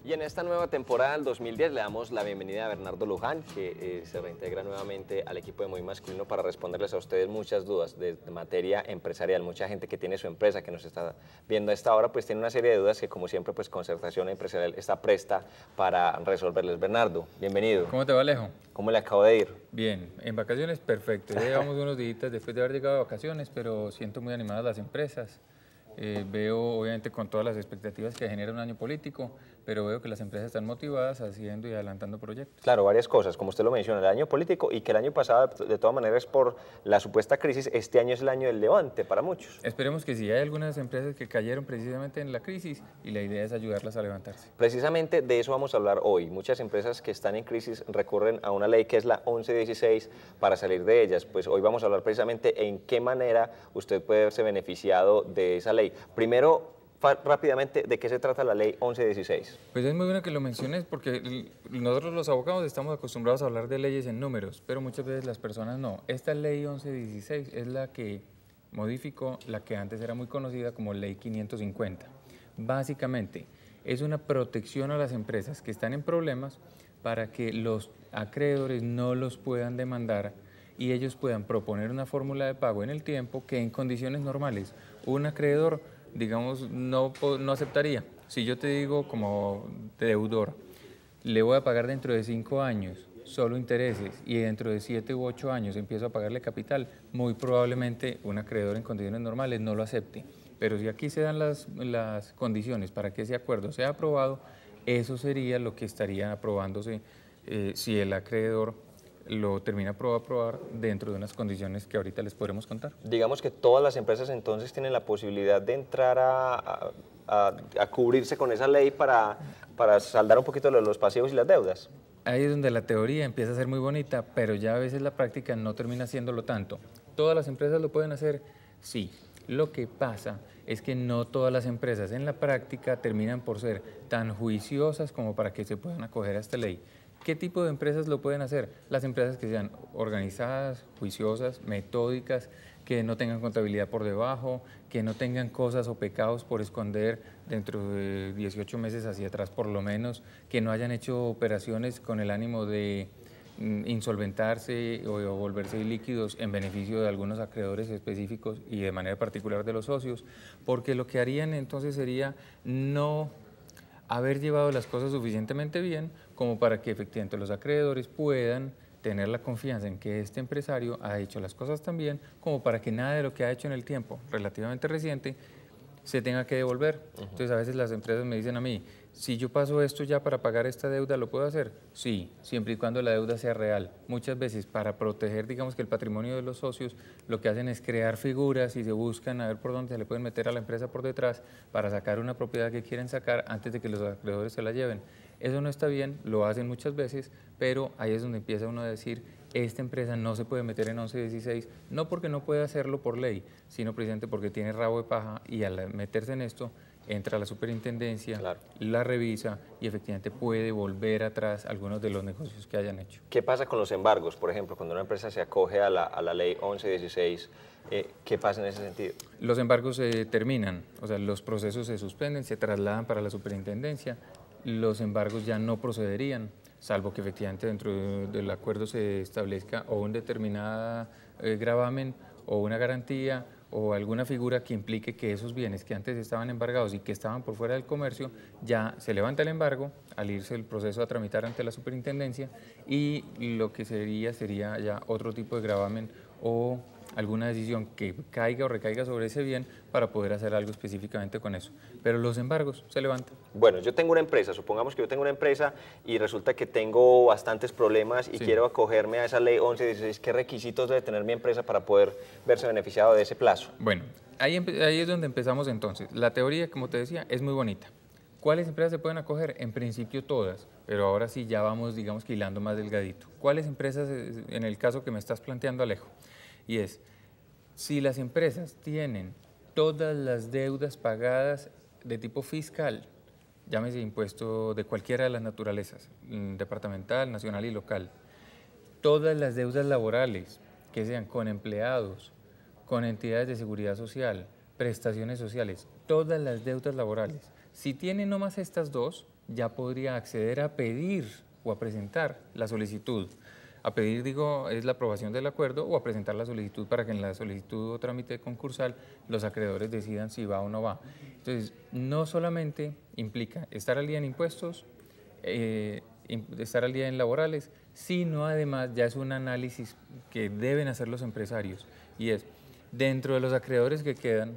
Y en esta nueva temporada del 2010 le damos la bienvenida a Bernardo Luján, que se reintegra nuevamente al equipo de Muy Masculino para responderles a ustedes muchas dudas de materia empresarial. Mucha gente que tiene su empresa, que nos está viendo a esta hora, pues tiene una serie de dudas que, como siempre, pues Concertación Empresarial está presta para resolverles. Bernardo, bienvenido. ¿Cómo te va, Alejo? ¿Cómo le acabo de ir? Bien, en vacaciones perfecto. Ya llevamos unos días después de haber llegado de vacaciones, pero siento muy animadas las empresas. Veo, obviamente, con todas las expectativas que genera un año político, pero veo que las empresas están motivadas haciendo y adelantando proyectos. Claro, varias cosas, como usted lo menciona, el año político y que el año pasado, de todas maneras, por la supuesta crisis, este año es el año del levante para muchos. Esperemos que sí. Hay algunas empresas que cayeron precisamente en la crisis y la idea es ayudarlas a levantarse. Precisamente de eso vamos a hablar hoy. Muchas empresas que están en crisis recurren a una ley que es la 1116 para salir de ellas. Pues hoy vamos a hablar precisamente en qué manera usted puede verse beneficiado de esa ley. Primero, rápidamente, ¿de qué se trata la ley 1116? Pues es muy bueno que lo menciones porque nosotros los abogados estamos acostumbrados a hablar de leyes en números, pero muchas veces las personas no. Esta ley 1116 es la que modificó la que antes era muy conocida como ley 550. Básicamente es una protección a las empresas que están en problemas para que los acreedores no los puedan demandar y ellos puedan proponer una fórmula de pago en el tiempo que en condiciones normales un acreedor, digamos, no aceptaría. Si yo te digo como deudor, le voy a pagar dentro de 5 años solo intereses y dentro de 7 u 8 años empiezo a pagarle capital, muy probablemente un acreedor en condiciones normales no lo acepte. Pero si aquí se dan las condiciones para que ese acuerdo sea aprobado, eso sería lo que estaría aprobándose si el acreedor lo termina por aprobar dentro de unas condiciones que ahorita les podremos contar. Digamos que todas las empresas entonces tienen la posibilidad de entrar a cubrirse con esa ley para saldar un poquito los pasivos y las deudas. Ahí es donde la teoría empieza a ser muy bonita, pero ya a veces la práctica no termina siéndolo tanto. ¿Todas las empresas lo pueden hacer? Sí. Lo que pasa es que no todas las empresas en la práctica terminan por ser tan juiciosas como para que se puedan acoger a esta ley. ¿Qué tipo de empresas lo pueden hacer? Las empresas que sean organizadas, juiciosas, metódicas, que no tengan contabilidad por debajo, que no tengan cosas o pecados por esconder dentro de 18 meses hacia atrás por lo menos, que no hayan hecho operaciones con el ánimo de insolventarse o volverse ilíquidos en beneficio de algunos acreedores específicos y de manera particular de los socios, porque lo que harían entonces sería no haber llevado las cosas suficientemente bien como para que efectivamente los acreedores puedan tener la confianza en que este empresario ha hecho las cosas tan bien como para que nada de lo que ha hecho en el tiempo relativamente reciente se tenga que devolver. Entonces a veces las empresas me dicen a mí, si yo paso esto ya para pagar esta deuda, ¿lo puedo hacer? Sí, siempre y cuando la deuda sea real. Muchas veces para proteger, digamos que el patrimonio de los socios, lo que hacen es crear figuras y se buscan a ver por dónde se le pueden meter a la empresa por detrás para sacar una propiedad que quieren sacar antes de que los acreedores se la lleven. Eso no está bien, lo hacen muchas veces, pero ahí es donde empieza uno a decir, esta empresa no se puede meter en 1116, no porque no puede hacerlo por ley, sino precisamente porque tiene rabo de paja y al meterse en esto, entra a la superintendencia, claro, la revisa y efectivamente puede volver atrás algunos de los negocios que hayan hecho. ¿Qué pasa con los embargos? Por ejemplo, cuando una empresa se acoge a la ley 1116, ¿qué pasa en ese sentido? Los embargos se terminan, o sea, los procesos se suspenden, se trasladan para la superintendencia, los embargos ya no procederían, salvo que efectivamente dentro del acuerdo se establezca o un determinado gravamen o una garantía o alguna figura que implique que esos bienes que antes estaban embargados y que estaban por fuera del comercio, ya se levanta el embargo al irse el proceso a tramitar ante la superintendencia y lo que sería ya otro tipo de gravamen o alguna decisión que caiga o recaiga sobre ese bien para poder hacer algo específicamente con eso. Pero los embargos se levantan. Bueno, yo tengo una empresa, supongamos que yo tengo una empresa y resulta que tengo bastantes problemas y quiero acogerme a esa ley 1116. ¿Qué requisitos debe tener mi empresa para poder verse beneficiado de ese plazo? Bueno, ahí es donde empezamos entonces. La teoría, como te decía, es muy bonita. ¿Cuáles empresas se pueden acoger? En principio todas, pero ahora sí ya vamos, digamos, que hilando más delgadito. ¿Cuáles empresas, en el caso que me estás planteando, Alejo? Y es, si las empresas tienen todas las deudas pagadas de tipo fiscal, llámese impuesto de cualquiera de las naturalezas, departamental, nacional y local, todas las deudas laborales, que sean con empleados, con entidades de seguridad social, prestaciones sociales, todas las deudas laborales, si tienen nomás estas dos, ya podría acceder a pedir o a presentar la solicitud. A pedir, digo, es la aprobación del acuerdo o a presentar la solicitud para que en la solicitud o trámite concursal los acreedores decidan si va o no va. Entonces, no solamente implica estar al día en impuestos, estar al día en laborales, sino además ya es un análisis que deben hacer los empresarios y es, dentro de los acreedores que quedan,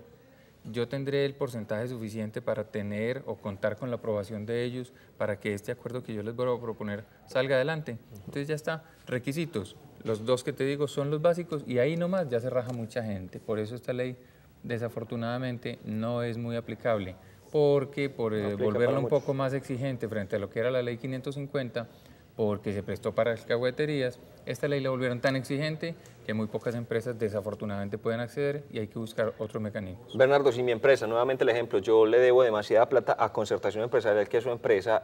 yo tendré el porcentaje suficiente para tener o contar con la aprobación de ellos para que este acuerdo que yo les voy a proponer salga adelante. Entonces ya está, requisitos, los dos que te digo son los básicos y ahí nomás ya se raja mucha gente. Por eso esta ley desafortunadamente no es muy aplicable, porque por volverla un poco más exigente frente a lo que era la ley 550, porque se prestó para alcahueterías, esta ley la volvieron tan exigente que muy pocas empresas desafortunadamente pueden acceder y hay que buscar otros mecanismos. Bernardo, si mi empresa, nuevamente el ejemplo, yo le debo demasiada plata a Concertación Empresarial, que es su empresa,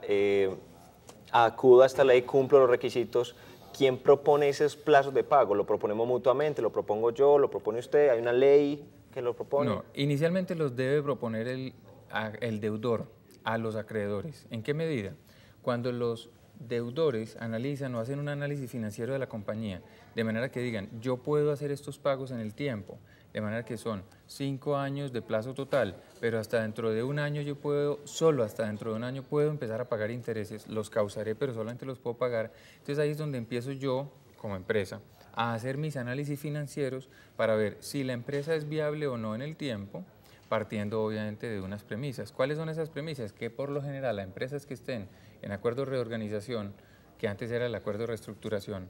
acudo a esta ley, cumplo los requisitos, ¿quién propone esos plazos de pago? ¿Lo proponemos mutuamente? ¿Lo propongo yo? ¿Lo propone usted? ¿Hay una ley que lo propone? No, inicialmente los debe proponer el deudor a los acreedores. ¿En qué medida? Cuando los deudores analizan o hacen un análisis financiero de la compañía, de manera que digan, yo puedo hacer estos pagos en el tiempo, de manera que son 5 años de plazo total, pero hasta dentro de un año yo puedo, solo hasta dentro de un año puedo empezar a pagar intereses, los causaré, pero solamente los puedo pagar. Entonces ahí es donde empiezo yo, como empresa, a hacer mis análisis financieros para ver si la empresa es viable o no en el tiempo, partiendo obviamente de unas premisas. ¿Cuáles son esas premisas? Que por lo general las empresas que estén en acuerdo de reorganización, que antes era el acuerdo de reestructuración,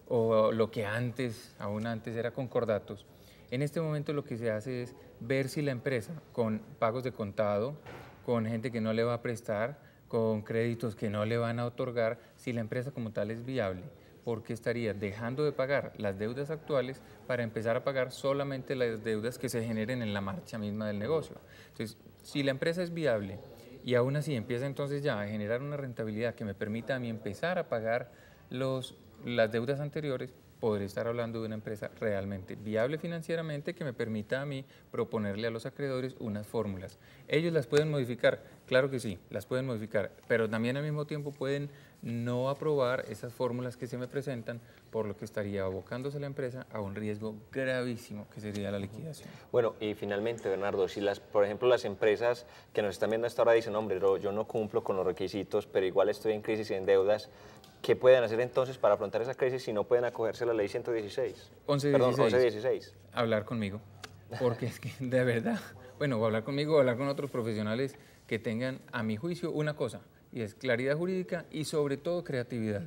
o lo que antes, aún antes era concordatos, en este momento lo que se hace es ver si la empresa, con pagos de contado, con gente que no le va a prestar, con créditos que no le van a otorgar, si la empresa como tal es viable, porque estaría dejando de pagar las deudas actuales para empezar a pagar solamente las deudas que se generen en la marcha misma del negocio. Entonces, si la empresa es viable y aún así empieza entonces ya a generar una rentabilidad que me permita a mí empezar a pagar las deudas anteriores, podré estar hablando de una empresa realmente viable financieramente que me permita a mí proponerle a los acreedores unas fórmulas. Ellos las pueden modificar, claro que sí, las pueden modificar, pero también al mismo tiempo pueden no aprobar esas fórmulas que se me presentan, por lo que estaría abocándose la empresa a un riesgo gravísimo que sería la liquidación. Bueno, y finalmente, Bernardo, si por ejemplo las empresas que nos están viendo hasta ahora dicen, hombre, yo no cumplo con los requisitos, pero igual estoy en crisis y en deudas, ¿qué pueden hacer entonces para afrontar esa crisis si no pueden acogerse a la ley 116? 1116. Hablar conmigo, porque es que de verdad, bueno, o hablar conmigo o hablar con otros profesionales que tengan, a mi juicio, una cosa, y es claridad jurídica y sobre todo creatividad.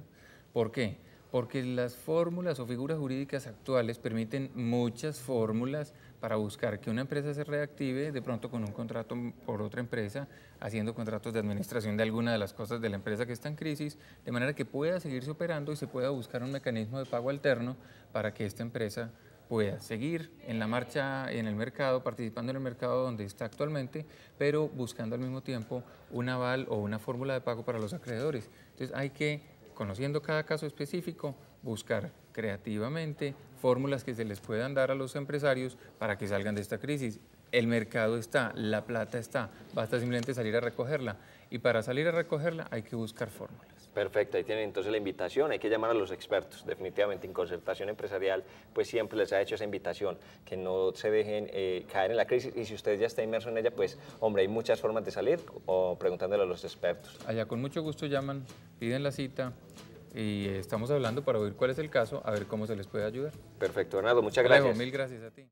¿Por qué? Porque las fórmulas o figuras jurídicas actuales permiten muchas fórmulas para buscar que una empresa se reactive de pronto con un contrato por otra empresa, haciendo contratos de administración de alguna de las cosas de la empresa que está en crisis, de manera que pueda seguirse operando y se pueda buscar un mecanismo de pago alterno para que esta empresa pueda seguir en la marcha en el mercado, participando en el mercado donde está actualmente, pero buscando al mismo tiempo un aval o una fórmula de pago para los acreedores. Entonces hay que, conociendo cada caso específico, buscar creativamente fórmulas que se les puedan dar a los empresarios para que salgan de esta crisis. El mercado está, la plata está, basta simplemente salir a recogerla. Y para salir a recogerla hay que buscar fórmulas. Perfecto, ahí tienen entonces la invitación, hay que llamar a los expertos, definitivamente en Concertación Empresarial pues siempre les ha hecho esa invitación, que no se dejen caer en la crisis y si usted ya está inmerso en ella, pues hombre, hay muchas formas de salir o preguntándole a los expertos. Allá con mucho gusto llaman, piden la cita y estamos hablando para oír cuál es el caso, a ver cómo se les puede ayudar. Perfecto, Bernardo, muchas gracias. Mil gracias a ti.